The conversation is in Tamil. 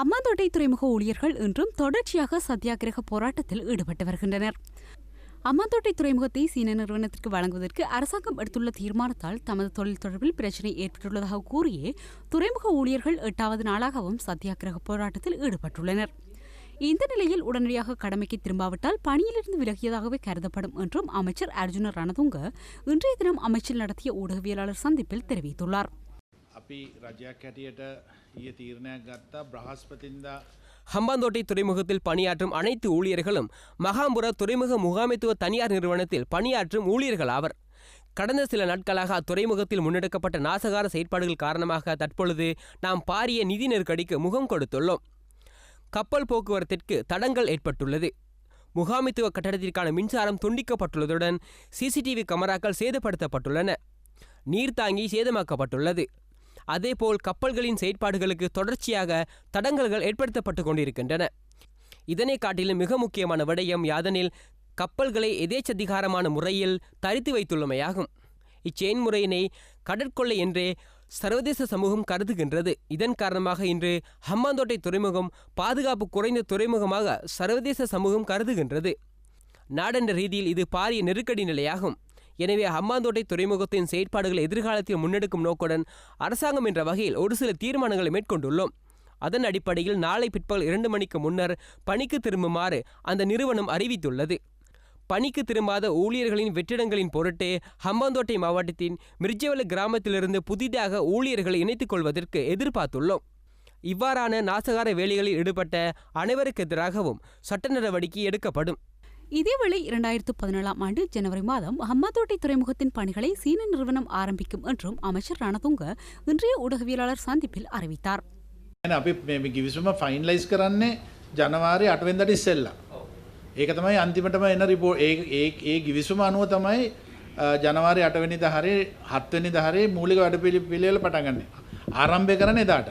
அம்மாந்தோட்டை துறைமுக ஊழியர்கள் இன்றும் தொடர்ச்சியாக சத்தியாகிரக போராட்டத்தில் ஈடுபட்டு வருகின்றனர். அம்மாந்தோட்டை துறைமுகத்தை சீன நிறுவனத்திற்கு வழங்குவதற்கு அரசாங்கம் எடுத்துள்ள தீர்மானத்தால் தமது தொழில் தொடர்பில் பிரச்சினை ஏற்பட்டுள்ளதாக கூறியே துறைமுக ஊழியர்கள் 8வது நாளாகவும் சத்தியாகிரக போராட்டத்தில் ஈடுபட்டுள்ளனர். இந்த நிலையில் உடனடியாக கடமைக்கு திரும்பாவிட்டால் பணியிலிருந்து விலகியதாகவே கருதப்படும் என்றும் அமைச்சர் அர்ஜுன ரணதுங்க இன்றைய தினம் அமைச்சில் நடத்திய ஊடகவியலாளர் சந்திப்பில் தெரிவித்துள்ளார். ஹம்பாந்தோட்டை துறைமுகத்தில் பணியாற்றும் அனைத்து ஊழியர்களும் மகாம்புர துறைமுக முகாமைத்துவ தனியார் நிறுவனத்தில் பணியாற்றும் ஊழியர்கள் ஆவர். கடந்த சில நாட்களாக அத்துறைமுகத்தில் முன்னெடுக்கப்பட்ட நாசகார செயற்பாடுகள் காரணமாக தற்பொழுது நாம் பாரிய நிதி நெருக்கடிக்கு முகம் கொடுத்துள்ளோம். கப்பல் போக்குவரத்திற்கு தடங்கல் ஏற்பட்டுள்ளது. முகாமைத்துவ கட்டடத்திற்கான மின்சாரம் துண்டிக்கப்பட்டுள்ளதுடன் சிசிடிவி கமராக்கள் சேதப்படுத்தப்பட்டுள்ளன. நீர்த்தாங்கி சேதமாக்கப்பட்டுள்ளது. அதேபோல் கப்பல்களின் செயற்பாடுகளுக்கு தொடர்ச்சியாக தடங்கல்கள் ஏற்படுத்தப்பட்டு கொண்டிருக்கின்றன. இதனை காட்டிலும் மிக முக்கியமான விடயம் யாதெனில் கப்பல்களை எதேச்சதிகாரமான முறையில் தரித்து வைத்துள்ளமையாகும். இச்செயன்முறையினை கடற்கொள்ளை என்றே சர்வதேச சமூகம் கருதுகின்றது. இதன் காரணமாக இன்று ஹம்பாந்தோட்டை துறைமுகம் பாதுகாப்பு குறைந்த துறைமுகமாக சர்வதேச சமூகம் கருதுகின்றது. நாடென்ற ரீதியில் இது பாரிய நெருக்கடி நிலையாகும். எனவே ஹம்பாந்தோட்டை துறைமுகத்தின் செயற்பாடுகளை எதிர்காலத்தில் முன்னெடுக்கும் நோக்குடன் அரசாங்கம் என்ற வகையில் ஒரு சில தீர்மானங்களை மேற்கொண்டுள்ளோம். அதன் அடிப்படையில் நாளை பிற்பகல் 2 மணிக்கு முன்னர் பணிக்கு திரும்புமாறு அந்த நிறுவனம் அறிவித்துள்ளது. பணிக்கு திரும்பாத ஊழியர்களின் வெற்றிடங்களின் பொருட்டே ஹம்பாந்தோட்டை மாவட்டத்தின் மிர்ஜவல கிராமத்திலிருந்து புதிதாக ஊழியர்களை இணைத்துக் கொள்வதற்கு எதிர்பார்த்துள்ளோம். இவ்வாறான நாசகார வேலைகளில் ஈடுபட்ட அனைவருக்கு எதிராகவும் சட்ட நடவடிக்கை எடுக்கப்படும். இதேவேளை 2017ஆம் ஆண்டு ஜனவரி மாதம் ஹம்பாந்தோட்டை துறைமுகத்தின் பணிகளை சீன நிறுவனம் ஆரம்பிக்கும் என்றும் அமைச்சர் ரணதுங்க இன்றைய ஊடகவியலாளர் சந்திப்பில் அறிவித்தார். ජනවාරි 8 වෙනිදාට ඉස්සෙල්ලා. ඒක තමයි අන්තිමටම එන රිපෝට්. ඒ කිවිසුම අනුව තමයි ජනවාරි 8 වෙනිදා හරේ 7 වෙනිදා හරේ මූලික වැඩපිළිවෙල පටන් ගන්න. ආරම්භය කරන්නේ එදාට.